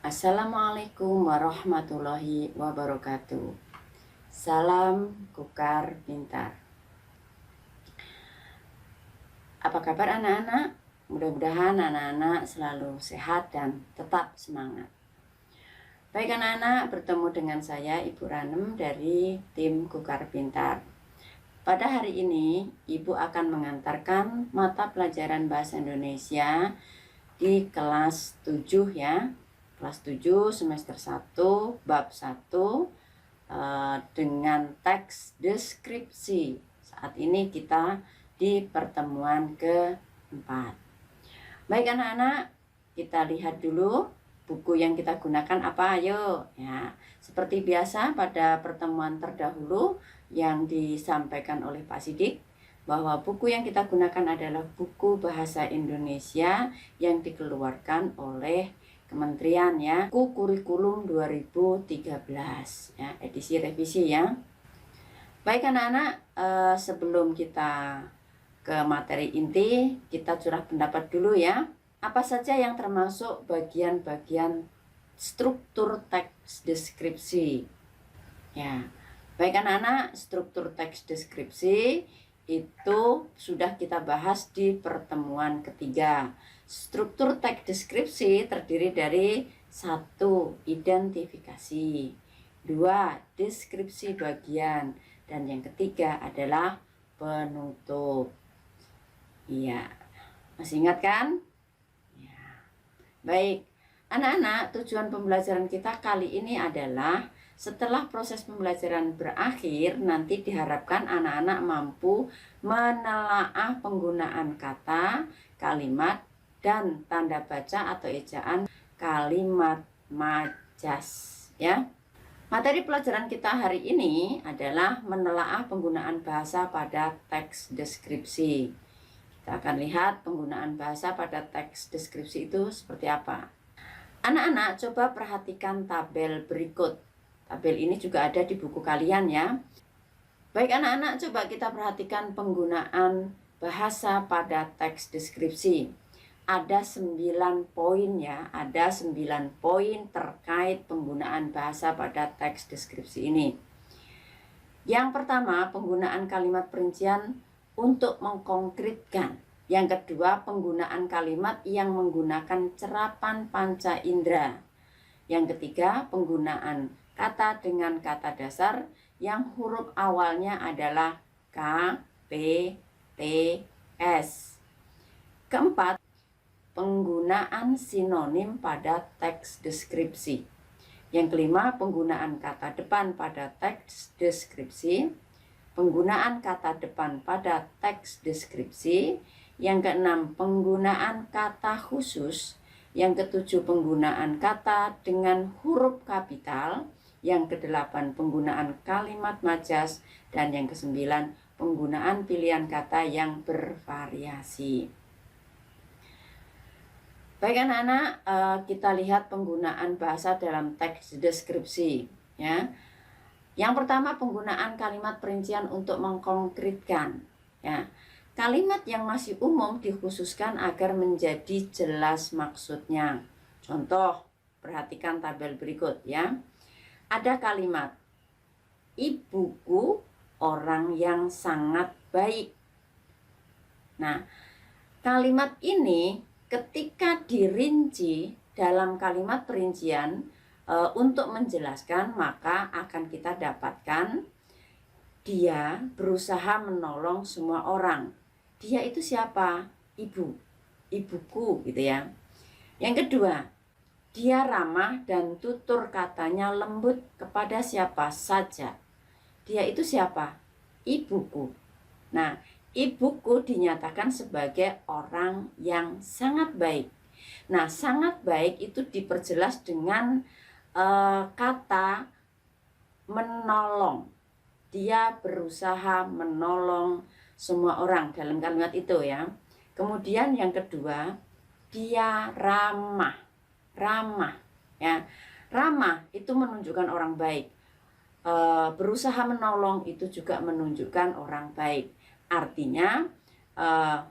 Assalamualaikum warahmatullahi wabarakatuh. Salam Kukar Pintar. Apa kabar anak-anak? Mudah-mudahan anak-anak selalu sehat dan tetap semangat. Baik anak-anak, bertemu dengan saya Ibu Ranem dari tim Kukar Pintar. Pada hari ini, Ibu akan mengantarkan mata pelajaran Bahasa Indonesia di kelas 7 ya. Kelas 7 semester 1 bab 1 dengan teks deskripsi. Saat ini kita di pertemuan keempat. Baik anak-anak, kita lihat dulu buku yang kita gunakan apa, ayo ya. Seperti biasa pada pertemuan terdahulu yang disampaikan oleh Pak Sidik, bahwa buku yang kita gunakan adalah buku Bahasa Indonesia yang dikeluarkan oleh Kementerian ya, buku Kurikulum 2013 ya, edisi revisi ya. Baik anak-anak, sebelum kita ke materi inti, kita curah pendapat dulu ya. Apa saja yang termasuk bagian-bagian struktur teks deskripsi? Ya, baik anak-anak, struktur teks deskripsi itu sudah kita bahas di pertemuan ketiga. Struktur teks deskripsi terdiri dari 1. Identifikasi, 2. Deskripsi bagian, dan yang ketiga adalah penutup. Iya, masih ingat kan? Ya. Baik, anak-anak, tujuan pembelajaran kita kali ini adalah setelah proses pembelajaran berakhir, nanti diharapkan anak-anak mampu menelaah penggunaan kata, kalimat, dan tanda baca atau ejaan kalimat majas ya. Materi pelajaran kita hari ini adalah menelaah penggunaan bahasa pada teks deskripsi. Kita akan lihat penggunaan bahasa pada teks deskripsi itu seperti apa. Anak-anak, coba perhatikan tabel berikut. Tabel ini juga ada di buku kalian ya. Baik anak-anak, coba kita perhatikan penggunaan bahasa pada teks deskripsi. Ada 9 poin ya, ada 9 poin terkait penggunaan bahasa pada teks deskripsi ini. Yang pertama, penggunaan kalimat perincian untuk mengkonkretkan. Yang kedua, penggunaan kalimat yang menggunakan cerapan panca indera. Yang ketiga, penggunaan kata dengan kata dasar yang huruf awalnya adalah K, P, T, S. Keempat, penggunaan sinonim pada teks deskripsi. Yang kelima, penggunaan kata depan pada teks deskripsi. Penggunaan kata depan pada teks deskripsi. Yang keenam, penggunaan kata khusus. Yang ketujuh, penggunaan kata dengan huruf kapital. Yang kedelapan, penggunaan kalimat majas. Dan yang kesembilan, penggunaan pilihan kata yang bervariasi. Baik anak-anak, kita lihat penggunaan bahasa dalam teks deskripsi ya. Yang pertama, penggunaan kalimat perincian untuk mengkonkretkan ya. Kalimat yang masih umum dikhususkan agar menjadi jelas maksudnya. Contoh, perhatikan tabel berikut ya. Ada kalimat, ibuku orang yang sangat baik. Nah, kalimat ini ketika dirinci dalam kalimat perincian untuk menjelaskan, maka akan kita dapatkan dia berusaha menolong semua orang. Dia itu siapa? Ibuku gitu ya. Yang kedua, dia ramah dan tutur katanya lembut kepada siapa saja. Dia itu siapa? Ibuku. Nah, ibuku dinyatakan sebagai orang yang sangat baik. Nah, sangat baik itu diperjelas dengan kata menolong. Dia berusaha menolong semua orang dalam kalimat itu ya. Kemudian yang kedua, dia ramah. Ramah ya. Ramah itu menunjukkan orang baik. Berusaha menolong itu juga menunjukkan orang baik. Artinya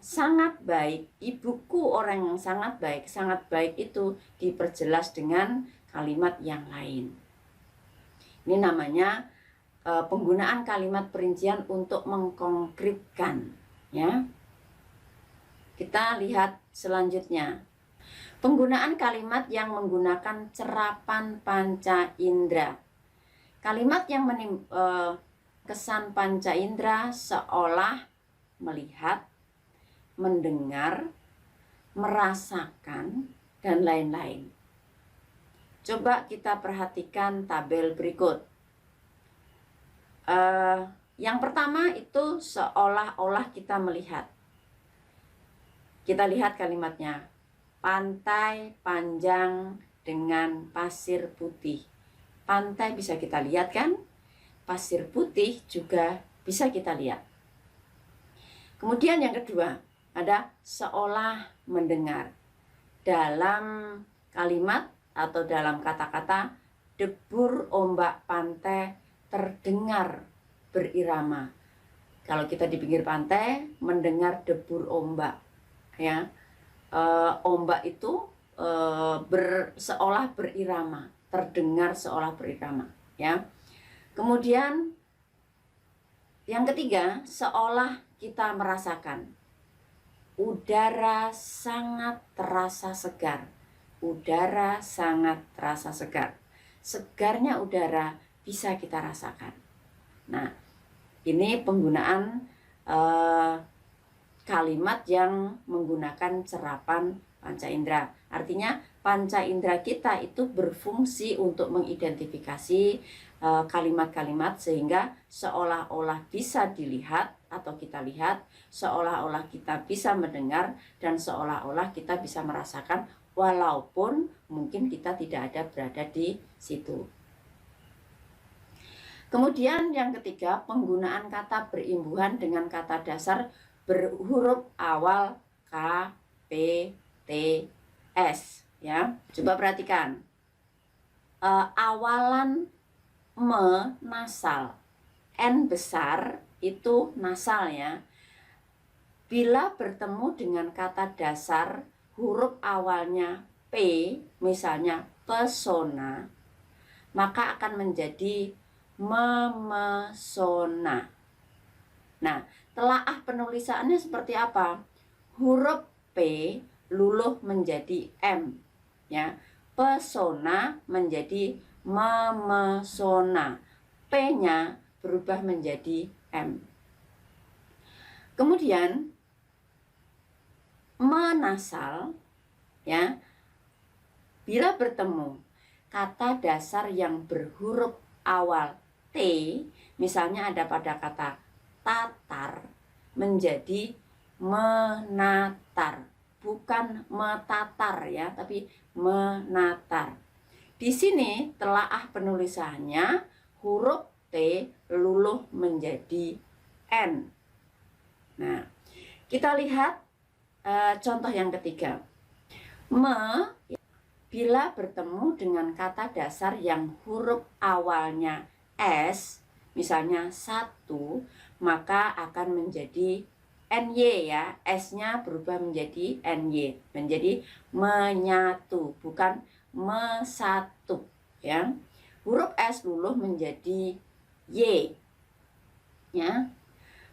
sangat baik, ibuku orang yang sangat baik. Sangat baik itu diperjelas dengan kalimat yang lain. Ini namanya penggunaan kalimat perincian untuk mengkonkretkan, ya. Kita lihat selanjutnya. Penggunaan kalimat yang menggunakan cerapan panca indera. Kalimat yang kesan panca indera seolah melihat, mendengar, merasakan, dan lain-lain. Coba kita perhatikan tabel berikut. Yang pertama itu seolah-olah kita melihat. Kita lihat kalimatnya. Pantai panjang dengan pasir putih. Pantai bisa kita lihat kan? Pasir putih juga bisa kita lihat. Kemudian yang kedua, ada seolah mendengar. Dalam kalimat atau dalam kata-kata, debur ombak pantai terdengar berirama. Kalau kita di pinggir pantai, mendengar debur ombak, ya, ombak itu seolah berirama, terdengar seolah berirama, ya. Kemudian yang ketiga, seolah kita merasakan. Udara sangat terasa segar. Udara sangat terasa segar. Segarnya udara bisa kita rasakan. Nah, ini penggunaan kalimat yang menggunakan cerapan panca indera. Artinya panca indera kita itu berfungsi untuk mengidentifikasi kalimat-kalimat sehingga seolah-olah bisa dilihat atau kita lihat, seolah-olah kita bisa mendengar, dan seolah-olah kita bisa merasakan walaupun mungkin kita tidak ada berada di situ. Kemudian yang ketiga, penggunaan kata berimbuhan dengan kata dasar berhuruf awal K, P, T, S, ya. Coba perhatikan. Awalan me nasal. N besar itu nasal, ya. Bila bertemu dengan kata dasar huruf awalnya P, misalnya pesona, maka akan menjadi memesona. Nah, telaah penulisannya seperti apa? Huruf P luluh menjadi M, ya. Pesona menjadi memesona. P-nya berubah menjadi M. Kemudian menasal, ya. Bila bertemu kata dasar yang berhuruf awal T, misalnya ada pada kata tatar, menjadi menatar, bukan metatar, ya, tapi menatar. Di sini telaah penulisannya huruf T luluh menjadi N. Nah, kita lihat contoh yang ketiga. Bila bertemu dengan kata dasar yang huruf awalnya S, misalnya 1, maka akan menjadi NY, ya. S-nya berubah menjadi NY, menjadi menyatu, bukan mesatu, ya. Huruf S luluh menjadi Y, ya.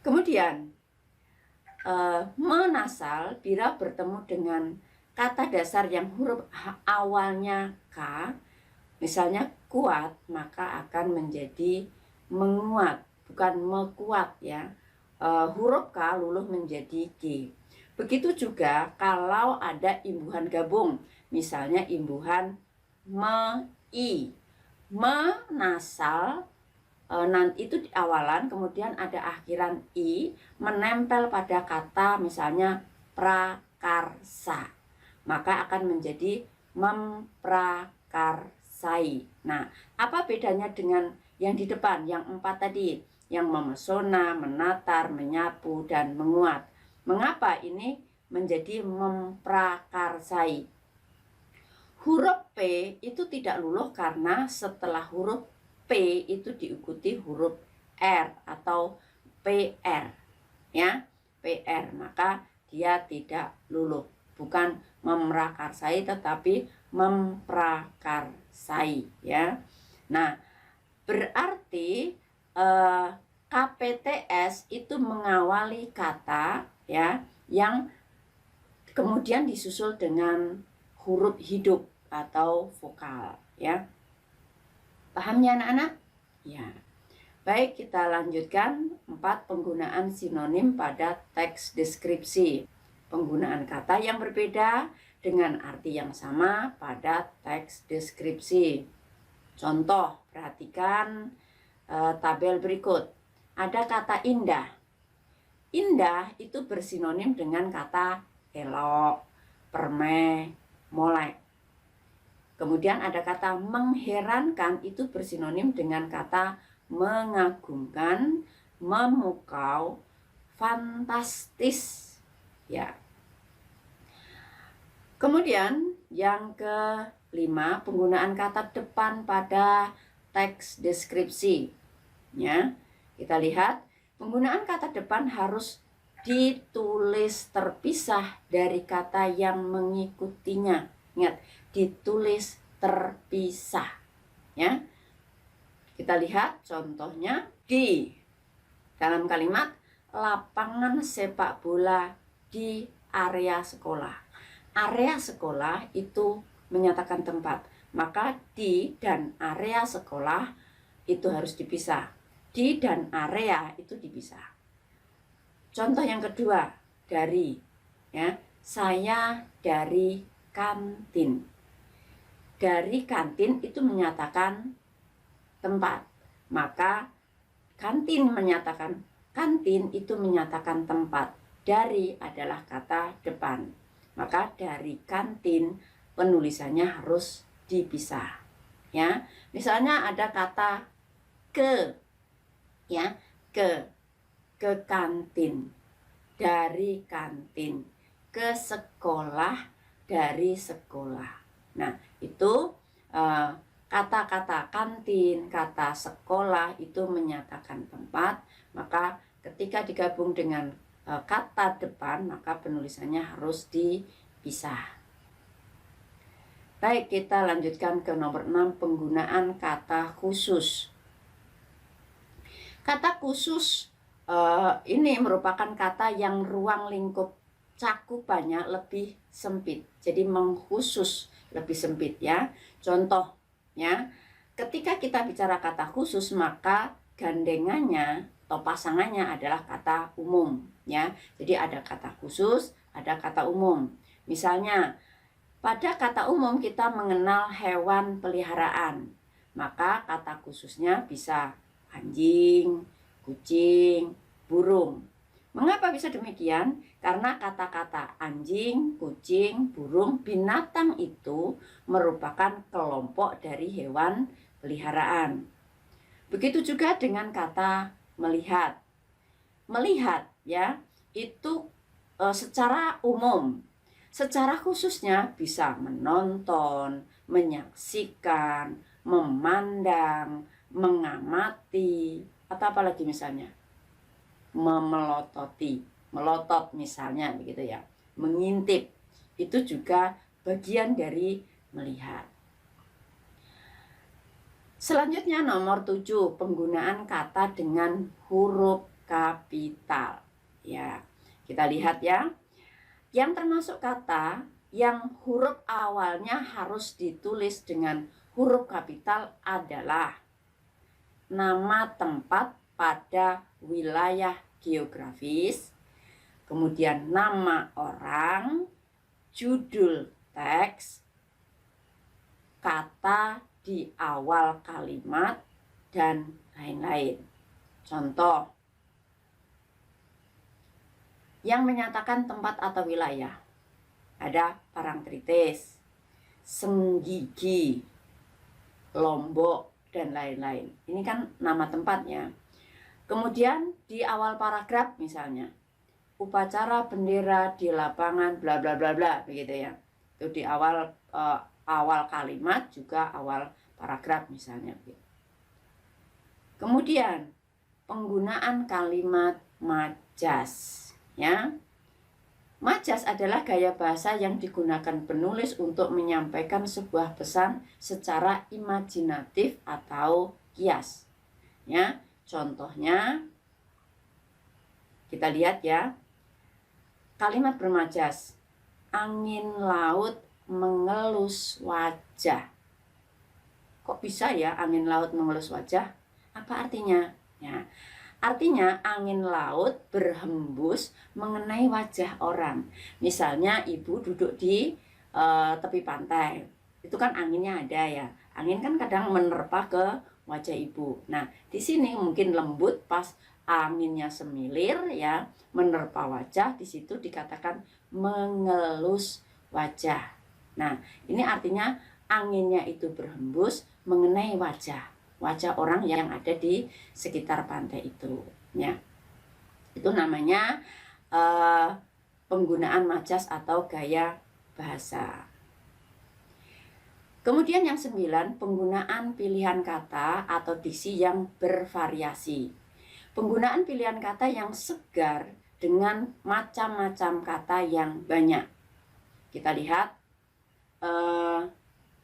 Kemudian menasal bila bertemu dengan kata dasar yang huruf awalnya K, misalnya kuat, maka akan menjadi menguat, bukan mekuat, ya. Huruf K luluh menjadi G. Begitu juga kalau ada imbuhan gabung, misalnya imbuhan me-i. Menasal nanti itu di awalan, kemudian ada akhiran i, menempel pada kata misalnya prakarsa, maka akan menjadi memprakarsai. Nah, apa bedanya dengan yang di depan, yang 4 tadi, yang memesona, menatar, menyapu, dan menguat? Mengapa ini menjadi memprakarsai? Huruf P itu tidak luluh karena setelah huruf P itu diikuti huruf R atau PR, ya, PR, maka dia tidak luluh. bukan memrakarsai tetapi memprakarsai ya. Nah, berarti KPTS itu mengawali kata ya yang kemudian disusul dengan huruf hidup atau vokal ya. Paham ya anak-anak? Ya. Baik, kita lanjutkan 4 penggunaan sinonim pada teks deskripsi. Penggunaan kata yang berbeda dengan arti yang sama pada teks deskripsi. Contoh, perhatikan tabel berikut. Ada kata indah. Indah itu bersinonim dengan kata elok, permeh, molek. Kemudian ada kata mengherankan, itu bersinonim dengan kata mengagumkan, memukau, fantastis. Ya. Kemudian yang kelima, penggunaan kata depan pada teks deskripsi. Ya. Kita lihat, penggunaan kata depan harus ditulis terpisah dari kata yang mengikutinya. Ingat, ditulis terpisah. Ya. Kita lihat contohnya di dalam kalimat lapangan sepak bola di area sekolah. Area sekolah itu menyatakan tempat, maka di dan area sekolah itu harus dipisah. Di dan area itu dipisah. Contoh yang kedua, dari ya, saya dari kantin. Dari kantin itu menyatakan tempat, maka kantin itu menyatakan tempat. Dari adalah kata depan, maka dari kantin penulisannya harus dipisah ya. Misalnya ada kata ke ya, ke kantin, dari kantin, ke sekolah, dari sekolah. Nah, itu kata-kata kantin, kata sekolah itu menyatakan tempat, maka ketika digabung dengan kata depan, maka penulisannya harus dipisah. Baik, kita lanjutkan ke nomor 6, penggunaan kata khusus. Kata khusus ini merupakan kata yang ruang lingkup cakupannya lebih sempit, jadi mengkhusus lebih sempit ya. Contoh ya, ketika kita bicara kata khusus, maka gandengannya atau pasangannya adalah kata umum ya. Jadi ada kata khusus, ada kata umum. Misalnya pada kata umum kita mengenal hewan peliharaan, maka kata khususnya bisa anjing, kucing, burung. Mengapa bisa demikian? Karena kata-kata anjing, kucing, burung, binatang itu merupakan kelompok dari hewan peliharaan. Begitu juga dengan kata melihat. Melihat ya, itu secara umum. Secara khususnya bisa menonton, menyaksikan, memandang, mengamati, atau apalagi misalnya memelototi, melotot misalnya begitu ya, mengintip, itu juga bagian dari melihat. Selanjutnya nomor 7, penggunaan kata dengan huruf kapital. Ya, kita lihat ya. Yang termasuk kata yang huruf awalnya harus ditulis dengan huruf kapital adalah nama tempat pada wilayah geografis, kemudian nama orang, judul teks, kata di awal kalimat, dan lain-lain. Contoh yang menyatakan tempat atau wilayah ada Parangtritis, Senggigi, Lombok, dan lain-lain. Ini kan nama tempatnya. Kemudian di awal paragraf misalnya, upacara bendera di lapangan bla bla bla bla begitu ya. Itu di awal awal kalimat, juga awal paragraf misalnya. Kemudian penggunaan kalimat majas ya. Majas adalah gaya bahasa yang digunakan penulis untuk menyampaikan sebuah pesan secara imajinatif atau kias. Ya, contohnya kita lihat ya. Kalimat bermajas. Angin laut mengelus wajah. Kok bisa ya angin laut mengelus wajah? Apa artinya? Ya, artinya angin laut berhembus mengenai wajah orang. Misalnya ibu duduk di tepi pantai. Itu kan anginnya ada ya. Angin kan kadang menerpa ke wajah ibu. Nah, di sini mungkin lembut pas anginnya semilir ya, menerpa wajah, di situ dikatakan mengelus wajah. Nah, ini artinya anginnya itu berhembus mengenai wajah orang yang ada di sekitar pantai itu ya. Itu namanya penggunaan majas atau gaya bahasa. Kemudian yang 9, penggunaan pilihan kata atau diksi yang bervariasi. Penggunaan pilihan kata yang segar dengan macam-macam kata yang banyak. Kita lihat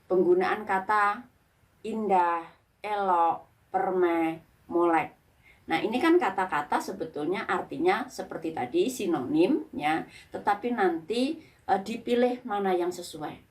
penggunaan kata indah, elok, permai, molek. Nah, ini kan kata-kata sebetulnya artinya seperti tadi sinonim ya, tetapi nanti dipilih mana yang sesuai.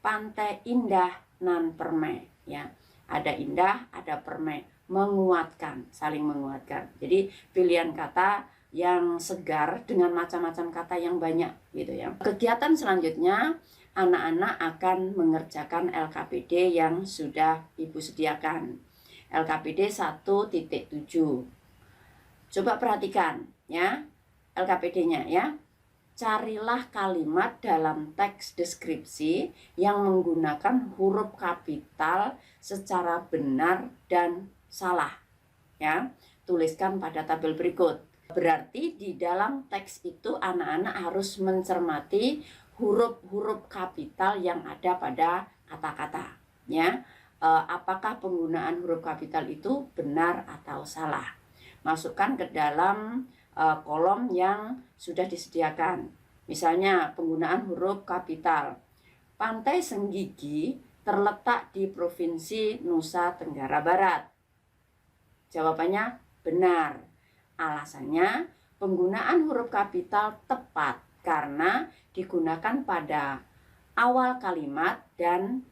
Pantai indah nan permai ya. Ada indah, ada permai, menguatkan, saling menguatkan. Jadi pilihan kata yang segar dengan macam-macam kata yang banyak gitu ya. Kegiatan selanjutnya anak-anak akan mengerjakan LKPD yang sudah Ibu sediakan. LKPD 1.7. Coba perhatikan ya LKPD-nya ya. Carilah kalimat dalam teks deskripsi yang menggunakan huruf kapital secara benar dan salah. Ya, tuliskan pada tabel berikut. Berarti di dalam teks itu anak-anak harus mencermati huruf-huruf kapital yang ada pada kata-kata. Ya, apakah penggunaan huruf kapital itu benar atau salah? Masukkan ke dalam kolom yang sudah disediakan. Misalnya penggunaan huruf kapital. Pantai Senggigi terletak di Provinsi Nusa Tenggara Barat. Jawabannya benar. Alasannya penggunaan huruf kapital tepat karena digunakan pada awal kalimat dan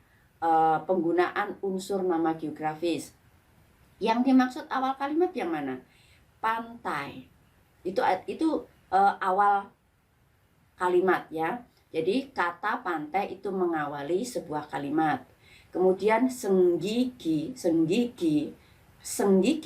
penggunaan unsur nama geografis. Yang dimaksud awal kalimat yang mana? Pantai. Itu awal kalimat ya. Jadi kata pantai itu mengawali sebuah kalimat. Kemudian Senggigi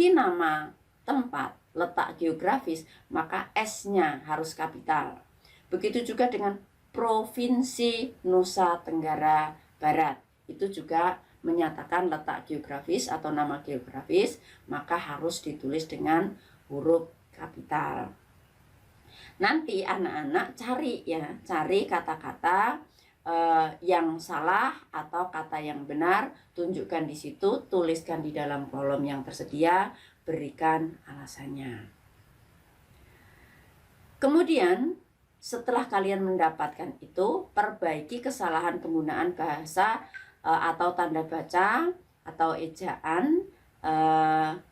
nama tempat, letak geografis, maka S-nya harus kapital. Begitu juga dengan Provinsi Nusa Tenggara Barat. Itu juga menyatakan letak geografis atau nama geografis, maka harus ditulis dengan huruf kapital. Nanti anak-anak cari kata-kata yang salah atau kata yang benar, tunjukkan di situ, tuliskan di dalam kolom yang tersedia, berikan alasannya. Kemudian setelah kalian mendapatkan itu, perbaiki kesalahan penggunaan bahasa atau tanda baca atau ejaan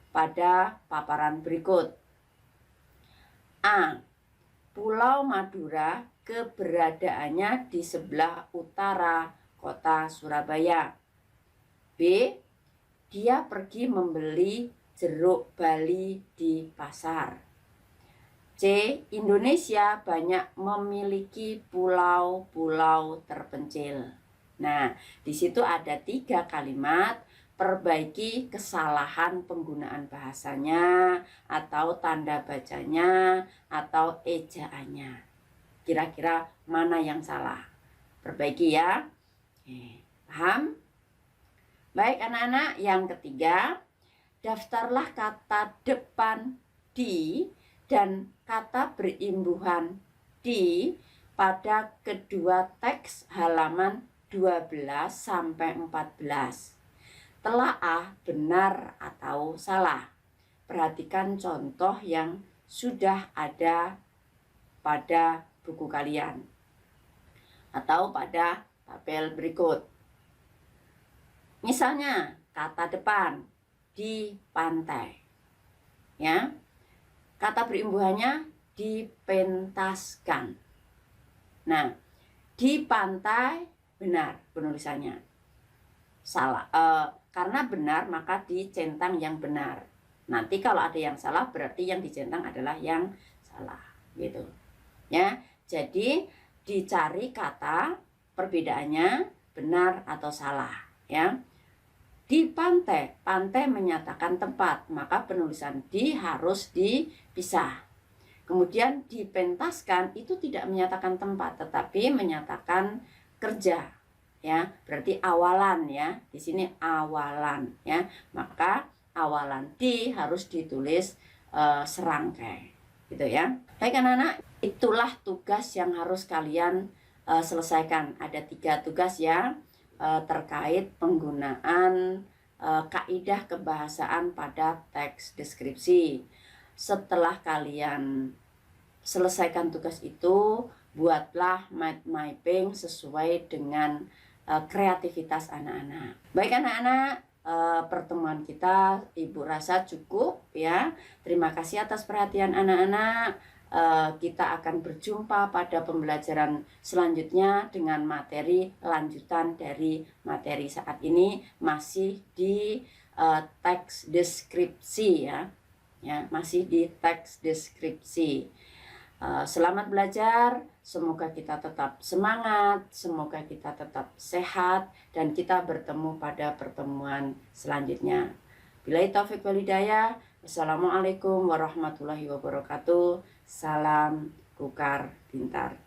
pada paparan berikut. A. Pulau Madura keberadaannya di sebelah utara kota Surabaya. B. Dia pergi membeli jeruk bali di pasar. C. Indonesia banyak memiliki pulau-pulau terpencil. Nah, di situ ada 3 kalimat. Perbaiki kesalahan penggunaan bahasanya atau tanda bacanya atau ejaannya. Kira-kira mana yang salah? Perbaiki ya. Paham? Baik anak-anak, yang ketiga, daftarlah kata depan di dan kata berimbuhan di pada kedua teks halaman 12 sampai 14. Telaah benar atau salah. Perhatikan contoh yang sudah ada pada buku kalian atau pada tabel berikut. Misalnya kata depan, di pantai. Ya. Kata berimbuhannya dipentaskan. Nah, di pantai benar penulisannya. Salah. Karena benar maka dicentang yang benar. Nanti kalau ada yang salah berarti yang dicentang adalah yang salah, gitu. Ya. Jadi dicari kata perbedaannya benar atau salah, ya. Di pantai, pantai menyatakan tempat, maka penulisan di harus dipisah. Kemudian dipentaskan itu tidak menyatakan tempat, tetapi menyatakan kerja, ya. Berarti awalan, ya. Di sini awalan, ya. Maka awalan di harus ditulis serangkai, gitu ya. Baik anak-anak, itulah tugas yang harus kalian selesaikan. Ada 3 tugas ya. Terkait penggunaan kaidah kebahasaan pada teks deskripsi. Setelah kalian selesaikan tugas itu, buatlah mind mapping sesuai dengan kreativitas anak-anak. Baik anak-anak, pertemuan kita Ibu rasa cukup ya. Terima kasih atas perhatian anak-anak. Kita akan berjumpa pada pembelajaran selanjutnya dengan materi lanjutan dari materi saat ini, masih di teks deskripsi ya. Masih di teks deskripsi. Selamat belajar, semoga kita tetap semangat, semoga kita tetap sehat, dan kita bertemu pada pertemuan selanjutnya. Billahi taufiq wal hidayah. Wassalamualaikum warahmatullahi wabarakatuh. Salam Kukar Pintar.